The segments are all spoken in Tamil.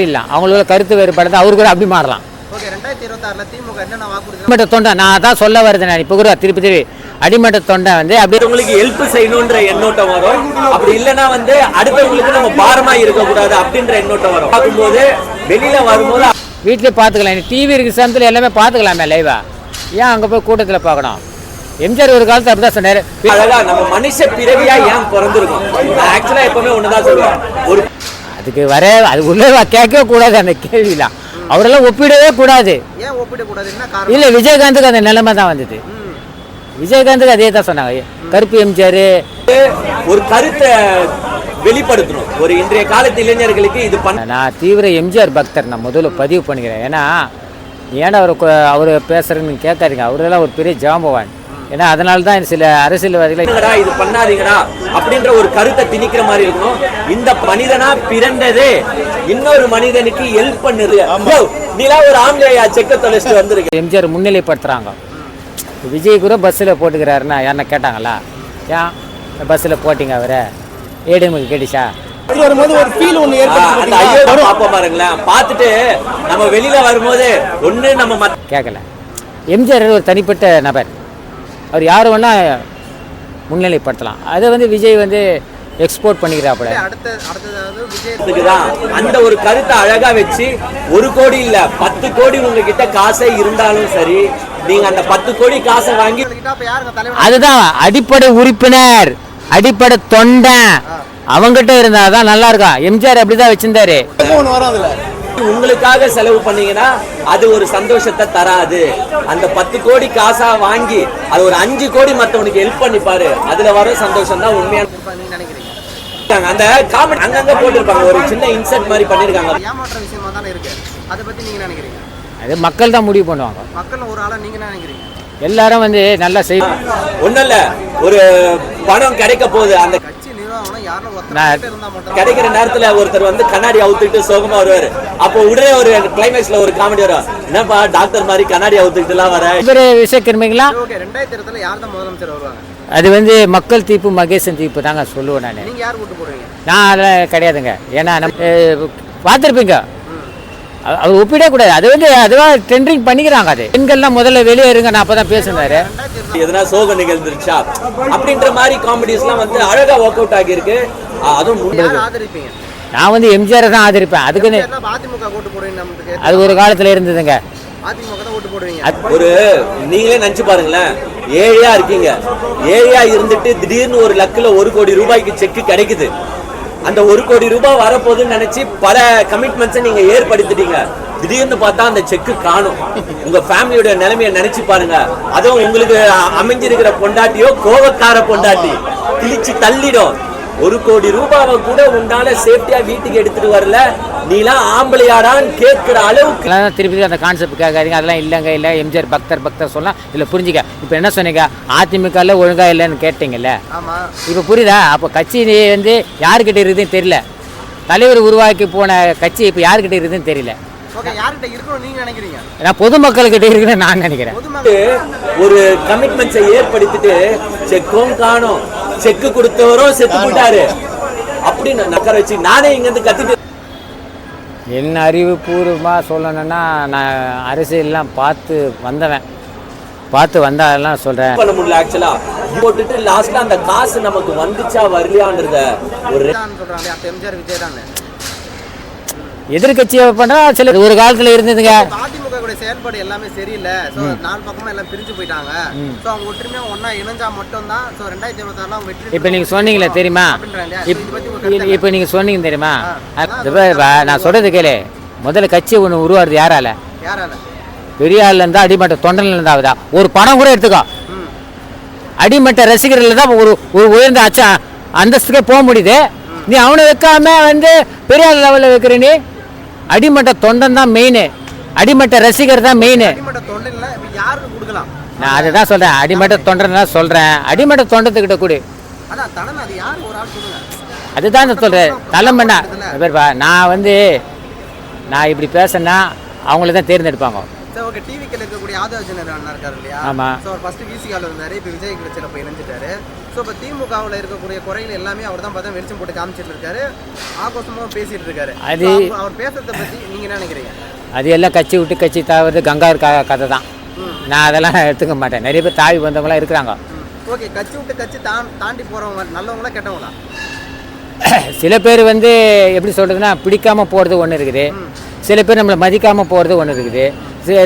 இல்ல அவங்களோட கருத்து வேறுபாடு அவரு கூட அப்படி மாறலாம். ஓகே 2026ல திமுக என்னென்ன வாக்குறுதி அடிமட்ட தொண்டை நான் அதான் சொல்ல வருது. நான் இப்போ கூட திருப்பி அடிமட்ட தொண்டை வந்து அப்படி உங்களுக்கு ஹெல்ப் செய்யணும்ன்ற எண்ணோட்டம் வரும். அப்படி இல்லைன்னா வந்து அடுத்தவங்களுக்கு நம்ம பாரமா இருக்கக்கூடாது அப்படின்ற எண்ணோட்டம் வரும். பார்க்கும்போது வெளியில வரும்போது வீட்டிலே பார்த்துக்கலாம். டிவி இருக்கு சமயத்தில் எல்லாமே பார்த்துக்கலாமே லைவா. ஏன் அங்கே போய் கூட்டத்தில் பார்க்கணும்? எம்ஜிஆர் ஒரு காலத்தில் அப்படிதான் சொன்னார். அழகா நம்ம மனுஷ பிறவியா ஏன் பிறந்திருக்கோம்? ஆக்சுவலா எப்பவுமே ஒண்ணுதான் சொல்லுவேன். ஒரு அதுக்கு அது உள்ளே கேட்கவே கூடாது அந்த கேள்விலாம். அவரெல்லாம் ஒப்பிடவே கூடாது. ஏன் ஒப்பிடக்கூடாது? என்ன காரணம்? இல்லை விஜயகாந்துக்கு அந்த நிலைமை தான் வந்தது. விஜயகாந்துக்கு அதே தான் சொன்னாங்க. கருப்பு எம்ஜிஆர் ஒரு கருத்தை வெளிப்படுத்தணும். ஒரு இன்றைய காலத்து இளைஞர்களுக்கு இது நான் தீவிர எம்ஜிஆர் பக்தர். நான் முதல்ல பதிவு பண்ணிக்கிறேன். ஏன்னா அவர் பேசுறேன்னு கேட்காதீங்க. அவரெல்லாம் ஒரு பெரிய ஜாம்பவான். ஏன்னா அதனால தான் சில அரசியல்வாதிகள் இது பண்ணாதீங்கடா அப்படின்ற ஒரு கருத்தை திணிக்கிற மாதிரி இருக்கணும். இந்த மனிதனா பிறந்ததே இன்னொரு மனிதனுக்கு ஹெல்ப் பண்ணுது. நீலா ஒரு ஆம்பளையா செக்க தொலைச்சிட்டு வந்திருக்கு. எம்ஜிஆர் முன்னிலைப்படுத்துறாங்க. விஜய் கூட பஸ்ஸில் போட்டுக்கிறாருன்னா யாருன்னா கேட்டாங்களா? ஏன் பஸ்ஸில் போட்டிங்க அவரை ஏடிஎம்க்கு கேட்டுச்சா? பார்த்துட்டு நம்ம வெளியில வரும்போது ஒண்ணு நம்ம கேட்கல. எம்ஜிஆர் ஒரு தனிப்பட்ட நபர். அவர் யாரும் வேணா முன்னிலைப்படுத்தலாம். அதை வந்து விஜய் வந்து எக்ஸ்போர்ட் பண்ணிக்கிறாப்புல. அந்த ஒரு கருத்தை அழகா வச்சு 1 கோடி இல்ல 10 கோடி உங்ககிட்ட காசே இருந்தாலும் சரி, நீங்க அந்த 10 கோடி காசை வாங்கி அதுதான் அடிப்படை உறுப்பினர் அடிப்படை தொண்டை அவங்ககிட்ட இருந்தாதான் நல்லா இருக்கும். எம்ஜிஆர் அப்படிதான் வச்சிருந்தாரு. உங்களுக்காக செலவு பண்ணீங்கன்னா அது ஒரு சந்தோஷத்தை தராது. அந்த 10 கோடி காசா வாங்கி அது ஒரு 5 கோடி மத்தவனுக்கு ஹெல்ப் பண்ணிப்பாரு, அதுல வர சந்தோஷம் தான் உண்மையான. அந்த காமெடி அங்கங்க போட்டுருப்பாங்க, ஒரு சின்ன இன்செர்ட் மாதிரி பண்ணிருக்காங்க. ஏமாற்ற விஷயமா தானே இருக்கு. அதை பத்தி நீங்க நினைக்கிறீங்க? அது மக்கள் தான் முடிவு பண்ணுவாங்க. மக்கள் ஒரு ஆளா நீங்க நினைக்கிறீங்க? எல்லாரும் வந்து நல்லா செய்யும். ஒண்ணும் இல்ல, ஒரு பணம் கிடைக்க போகுது. அந்த கிடைக்கிற நேரத்துல ஒருத்தர் வந்து கண்ணாடி அவுத்துட்டு சோகமா வருவாரு. அப்போ உடனே ஒரு கிளைமேக்ஸ்ல ஒரு காமெடி வரும். என்னப்பா டாக்டர் மாதிரி கண்ணாடி அவுத்துட்டு எல்லாம் வர விஷயக்கிருமைங்களா? 2030ல யார் தான் முதலமைச்சர் வருவாங்க? அது வந்து மக்கள் தீர்ப்பு மகேசன் தீர்ப்பு தாங்க சொல்லுவேன். நான் நீங்க யார் கூட்டு போடுவீங்க? நான் அதெல்லாம் கிடையாதுங்க. ஏன்னா பார்த்துருப்பீங்க, அவர் ஒப்பிடவே கூடாது. அது வந்து அதுவா டெண்டரிங் பண்ணிக்கிறாங்க. அது பெண்கள்லாம் முதல்ல வெளியே இருங்க, நான் அப்பதான் பேசுனாரு. எதனா சோகம் நிகழ்ந்துருச்சா அப்படின்ற மாதிரி காமெடிஸ்லாம் வந்து அழகா ஒர்க் அவுட் ஆகியிருக்கு. அதுவும் நான் வந்து எம்ஜிஆர் தான் ஆதரிப்பேன். அதுக்குன்னு அது ஒரு காலத்துல இருந்ததுங்க. ஒரு நீங்களே நினைச்சு பாருங்களேன், ஏழையா இருக்கீங்க, ஏழையா இருந்துட்டு திடீர்னு ஒரு லக்குல 1 கோடி ரூபாய்க்கு செக் கிடைக்குது. அந்த 1 கோடி ரூபாய் வரப்போகுதுன்னு நினைச்சு பல கமிட்மெண்ட்ஸை நீங்க ஏற்படுத்திட்டீங்க. திடீர்னு பார்த்தா அந்த செக்கு காணும். உங்க ஃபேமிலியோட நிலைமையை நினைச்சு பாருங்க. அதுவும் உங்களுக்கு அமைஞ்சிருக்கிற பொண்டாட்டியோ கோவக்கார பொண்டாட்டி கிழிச்சு தள்ளிடும். 1 கோடி ரூபாவை கூட உண்டான சேஃப்டியா வீட்டுக்கு எடுத்துட்டு வரல, நீலாம் ஆம்பளையாடான்னு கேட்கிற அளவுக்கு திருப்பி அந்த கான்செப்ட் கேட்காதீங்க. அதெல்லாம் இல்லைங்க, இல்லை எம்ஜிஆர் பக்தர் சொல்லலாம். இல்லை புரிஞ்சுக்க. இப்போ என்ன சொன்னீங்க? அதிமுகவில் ஒழுங்கா இல்லைன்னு கேட்டீங்கல்ல, இப்போ புரியுதா? அப்போ கட்சி வந்து யாருக்கிட்ட இருக்குதுன்னு தெரியல. தலைவர் உருவாக்கி போன கட்சி இப்போ யாருக்கிட்ட இருக்குதுன்னு தெரியல. நான் பொதுமக்கள்கிட்ட இருக்குன்னு நான் நினைக்கிறேன். ஒரு கமிட்மெண்ட்ஸை ஏற்படுத்திட்டு செக்கும் காணும், செக்கு கொடுத்தவரும் செத்து போயிட்டாரு அப்படின்னு நக்கர வச்சு நானே இங்க இருந்து கத்திட்டு. என்ன அறிவுபூர்வமாக சொல்லணும்னா, நான் அரசியல்லாம் பார்த்து வந்தாலாம் சொல்கிறேன். பண்ண முடியல ஆக்சுவலா. போட்டுட்டு லாஸ்ட்ல அந்த காசு நமக்கு வந்துச்சா வரலையான்றத ஒரு எதிர்கட்சியை பண்ணா சில ஒரு காலத்துல இருந்ததுங்க. அதிமுக செயல்பாடு எல்லாமே சரியில்லை. நாலு பக்கமா எல்லாம் பிரிஞ்சு போயிட்டாங்க. அவங்க ஒற்றுமையா ஒன்னா இணைஞ்சா மட்டும் தான் 2026 வெற்றி. இப்ப நீங்க சொன்னீங்களே தெரியுமா? இப்ப நீங்க சொன்னீங்க தெரியுமா? நான் சொல்றது கேளு. முதல்ல கட்சி ஒண்ணு உருவாருது யாரால? பெரிய ஆள்ல இருந்தா அடிமட்ட தொண்டன்ல இருந்தா ஒரு படம் கூட எடுத்துக்கோ. அடிமட்ட ரசிகர்கள் தான் ஒரு உயர்ந்த அந்தஸ்துக்கே போக முடியுது. நீ அவனை வைக்காம வந்து பெரிய லெவலில் வைக்கிற. நீ அடிமட்ட தொண்டன் தான் மெயின், அடிமட்ட ரசிகர் தான் மெயின். நான் அதை தான் சொல்றேன், அடிமட்ட தொண்டன் தான் சொல்றேன். அடிமட்ட தொண்டத்துக்கிட்ட கூடு, அதுதான் நான் சொல்றேன். தலைமண்ணா நான் வந்து நான் இப்படி பேசினா அவங்கள தான் தேர்ந்தெடுப்பாங்க. சரி ஓகே. டிவிக்கில் இருக்கக்கூடிய ஆதவர்ஜனர் அண்ணா இருக்காரு இல்லையா? ஆமாம். ஸோ அவர் ஃபஸ்ட்டு விசிகாவில் இருந்தார், இப்போ விஜய் கட்சியில் போய் இணைஞ்சிட்டாரு. ஸோ இப்போ திமுகவில் இருக்கக்கூடிய குறைகள் எல்லாமே அவர் தான் பார்த்தா வெளிச்சம் போட்டு காமிச்சிட்டு இருக்காரு, ஆகோஷமாக பேசிட்டு இருக்காரு. அது அவர் பேசுறதை பற்றி நீங்கள் என்ன நினைக்கிறீங்க? அது எல்லாம் கட்சி விட்டு கட்சி தாவது கங்கார் கதை தான். நான் அதெல்லாம் எடுத்துக்க மாட்டேன். நிறைய பேர் தாவி வந்தவங்களாம் இருக்கிறாங்க. ஓகே. கட்சி விட்டு கட்சி தாண்டி போகிறவங்க நல்லவங்களா கெட்டவங்களா? சில பேர் வந்து எப்படி சொல்கிறதுனா பிடிக்காமல் போகிறது ஒன்று இருக்குது, சில பேர் நம்மளை மதிக்காமல் போகிறது ஒன்று இருக்குது.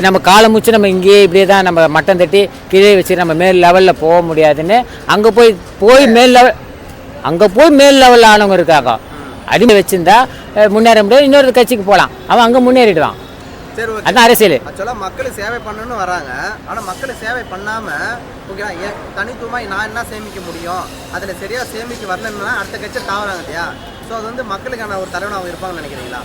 நம்ம காலம் முச்சு நம்ம இங்கேயே இப்படியே தான் நம்ம மட்டம் தட்டி கீழே வச்சு நம்ம மேல் லெவலில் போக முடியாதுன்னு அங்கே போய் மேல் லெவல் மேல் லெவலில் ஆனவங்க இருக்காங்க. அடிமை வச்சுருந்தா முன்னேற முடியாது, இன்னொரு கட்சிக்கு போகலாம், அவன் அங்கே முன்னேறிடுவான். சரி ஓகே. அதான் அரசியல். ஆக்சுவலாக மக்களுக்கு சேவை பண்ணணும்னு வராங்க, ஆனால் மக்களுக்கு சேவை பண்ணாமல் ஓகேண்ணா தனித்துவமாக நான் என்ன சேமிக்க முடியும், அதில் சரியாக சேமிக்க வரலன்னா அடுத்த கட்சி தாவறாங்க இல்லையா? ஸோ அது வந்து மக்களுக்கான ஒரு தலைவன் அவங்க இருப்பாங்கன்னு நினைக்கிறீங்களா?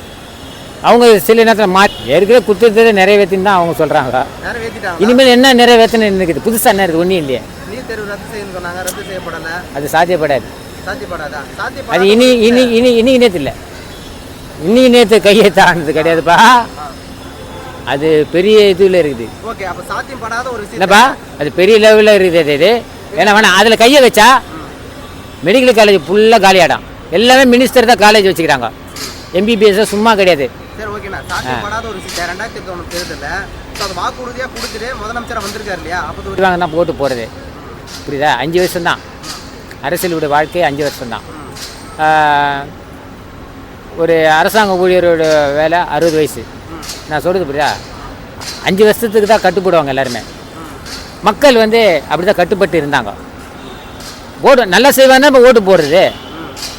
அவங்க சில நேரத்தில் ஏற்கனவே குற்றத்தை நிறைவேற்றின்னு தான் அவங்க சொல்கிறாங்க. நிறைவேற்றிட்டாங்க. இனிமேல் என்ன நிறைவேற்றணும் இருக்குது? புதுசாக என்ன இருக்குது? ஒன்றும் இல்லையே. நீட் தேர்வு ரத்து செய்யணும்னு சொன்னாங்க, ரத்து செய்யப்படலை. அது சாத்தியப்படாது. சாத்தியப்படாதா? அது இன்னைக்கு நேற்று இல்லை, இன்னைக்கு நேற்று கையெழுத்தானது கிடையாதுப்பா. அது பெரிய இதில் இருக்குது. ஓகே. அப்போ சாத்தியப்படாத ஒரு விஷயம் இல்லைப்பா, அது பெரிய லெவலில் இருக்குது. அது ஏன்னா வேணாம், அதில் கையை வச்சா மெடிக்கல் காலேஜ் ஃபுல்லாக காலியாடும். எல்லாமே மினிஸ்டர் தான் காலேஜ் வச்சுக்கிறாங்க, எம்பிபிஎஸ் சும்மா கிடையாது. சரி ஓகேண்ணா. சாத்தியப்படாத ஒரு விஷயம் 2009 தேர்தலில் ஸோ அது வாக்குறுதியாக கொடுத்துட்டு முதலமைச்சராக வந்திருக்காரு இல்லையா? அப்போ தான் போட்டு போகிறது, புரியுதா? 5 வருஷம் தான் அரசியலுடைய வாழ்க்கை, 5 வருஷம் தான். ஒரு அரசாங்க ஊழியரோட வேலை 60 வயசு. நான் சொல்கிறது புரியுதா? 5 வருஷத்துக்கு தான் கட்டுப்படுவாங்க எல்லாருமே. மக்கள் வந்து அப்படி தான் கட்டுப்பட்டு இருந்தாங்க. ஓட்டு நல்லா செய்வாங்க, இப்போ ஓட்டு போடுறது.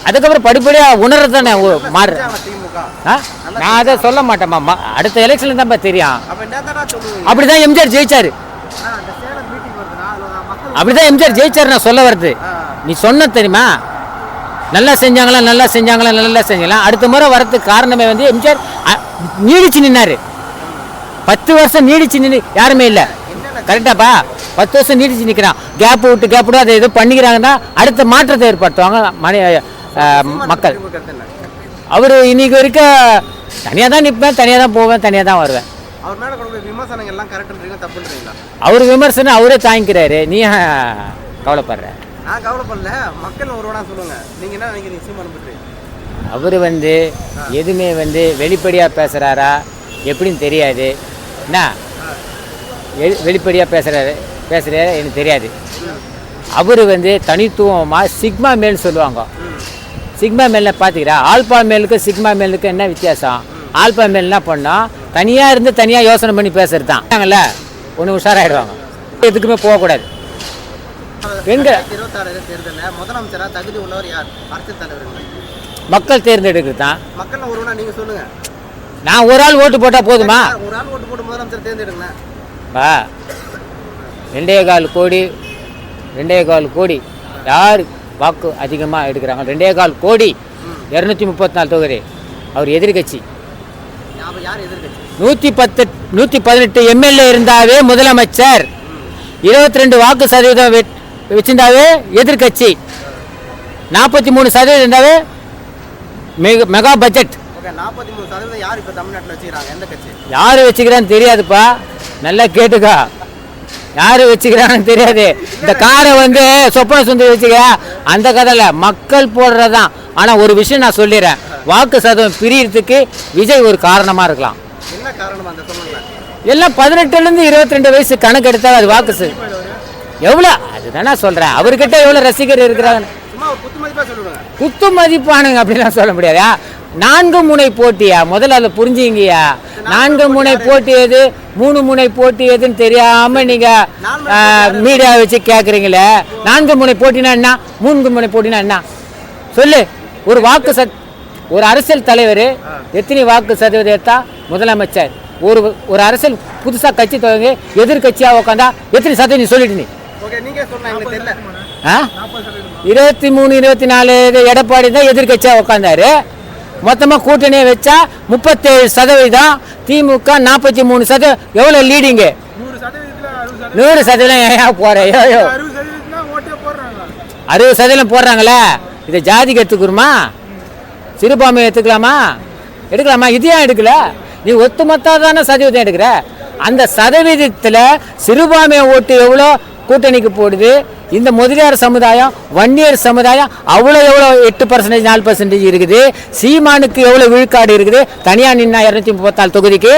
அதுக்கப்புறம் படிப்படியாக உணர்றது தானே மாறு. நான் அதை சொல்ல மாட்டேம்மா, அடுத்த எலெக்ஷனில் தான்ப்பா தெரியும். அப்படி தான் எம்ஜிஆர் ஜெயிச்சார், அப்படி தான் எம்ஜிஆர் ஜெயிச்சார். நான் சொல்ல வர்றது நீ சொன்ன தெரியுமா? நல்லா செஞ்சாங்களா. அடுத்த முறை வரதுக்கு காரணமே வந்து எம்ஜிஆர் நீடிச்சு நின்னாரு. 10 வருஷம் நீடிச்சு நின்று யாருமே இல்லை. கரெக்டாப்பா? 10 வருஷம் நீடிச்சு நிற்கிறான். கேப் விட்டு அதை எதுவும் பண்ணிக்கிறாங்கன்னா அடுத்த மாற்றத்தை ஏற்படுத்துவாங்க மக்கள். அவர் இன்னைக்கு வரைக்கும் தனியாக தான் நிற்பேன், தனியாக தான் போவேன், தனியாக தான் வருவேன். அவர் மேலே விமர்சனங்கள் எல்லாம் கரெக்டுன்றீங்க, தப்புன்றீங்களா? அவர் விமர்சனம் அவரே தாங்கிக்கிறாரு, நீ கவலைப்படுற? நான் கவலைப்படல, மக்கள் ஒருவனா சொல்லுங்க, நீங்க என்ன நினைக்கிறீங்க? சீமான் பற்றி அவர் வந்து எதுவுமே வந்து வெளிப்படையாக பேசுகிறாரா எப்படின்னு தெரியாது. என்ன வெளிப்படையாக பேசுகிறாரு எனக்கு தெரியாது. அவர் வந்து தனித்துவமாக சிக்மா மேல்னு சொல்லுவாங்க. சிக்மா மேலில் பார்த்துக்கிறா, ஆல்பா மேலுக்கு சிக்மா மேலுக்கு என்ன வித்தியாசம்? ஆல்பா மேல் என்ன பண்ணால் தனியாக இருந்து தனியாக யோசனை பண்ணி பேசுறது தான். ஒன்று உஷாராயிடுவாங்க, எதுக்குமே போகக்கூடாது. எங்க 26 தேர்தலில் முதலமைச்சராக தகுதி உள்ளவர் யார்? அரசியல் தலைவர்கள் மக்கள் தேர்ந்தெடுக்கிறது தான். மக்கள் ஒருவனா நீங்க சொல்லுங்க. நான் ஒரு ஆள் ஓட்டு போட்டால் போதுமா? ஒரு ஆள் ஓட்டு போட்டு முதலமைச்சர் தேர்ந்தெடுங்க. 2.25 கோடி யார் வாக்கு அதிகமாக எடுக்கிறாங்க? 2.25 கோடி, 234 தொகுதி. அவர் எதிர்கட்சி. 118 எம்எல்ஏ இருந்தாவே முதலமைச்சர், 22 வாக்கு சதவீதம் வச்சிருந்தாவே எதிர்கட்சி, 43% இருந்தாவே மெகா பட்ஜெட். 43% யார் இப்போ தமிழ்நாட்டில் வச்சுக்கிறாங்க? எந்த கட்சி யார் வச்சுக்கிறான்னு தெரியாதுப்பா, நல்லா கேட்டுக்கா. யார் வச்சுக்கிறான்னு தெரியாது. இந்த காரை வந்து சொப்பன சுந்தரி வச்சுக்க, அந்த கதையில் மக்கள் போடுறதான். ஆனால் ஒரு விஷயம் நான் சொல்லிடுறேன், வாக்கு சதவீதம் பிரியறதுக்கு விஜய் ஒரு காரணமாக இருக்கலாம். என்ன காரணம் அந்த சொல்லுங்க? எல்லாம் 18லேருந்து 22 வயசு கணக்கு எடுத்தால் அது வாக்கு எவ்வளோ, அதுதானே சொல்கிறேன். அவர்கிட்ட எவ்வளோ ரசிகர் இருக்கிறாங்க. குத்து மதிப்பானுங்க அப்படிலாம் சொல்ல முடியாதா? 4 முனை போட்டியா? முதல்ல அதை புரிஞ்சுங்கய்யா. 4 முனை போட்டி எது, 3 முனை போட்டி எதுன்னு தெரியாம நீங்க மீடியா வச்சு கேட்குறீங்களே. 4 முனை போட்டினா என்ன, 3 முனை போட்டினா என்ன சொல்லு. ஒரு அரசியல் தலைவர் எத்தனை வாக்கு சதவீதம் எடுத்தா முதலமைச்சர்? ஒரு அரசியல் புதுசா கட்சி தொடங்கி எதிர்கட்சியா உட்காந்தா எத்தனை சதவீதம் சொல்லிட்டு நீ? 23, 24 எடப்பாடி தான் எதிர்கட்சியா உட்காந்தாரு. மொத்தமாக கூட்டணியை வச்சா 37%, திமுக 43%. எவ்வளோ லீடிங்கு? 100% ஏன் போகிறேன்? 60% போடுறாங்களே. இதை ஜாதிக்கு எடுத்துக்கிறோமா, சிறுபான்மை எடுத்துக்கலாமா? இது ஏன் எடுக்கல? நீ ஒத்துமொத்தா தானே சதவீதம் எடுக்கிற. அந்த சதவீதத்தில் சிறுபான்மை ஓட்டு எவ்வளோ கூட்டணிக்கு போடுது, இந்த முதலியார் சமுதாயம் வன்னியர் சமுதாயம் அவ்வளோ எவ்வளோ 8% 4% இருக்குது. சீமானுக்கு எவ்வளோ விழுக்காடு இருக்குது, தனியாக நின்னா 234 தொகுதிக்கு.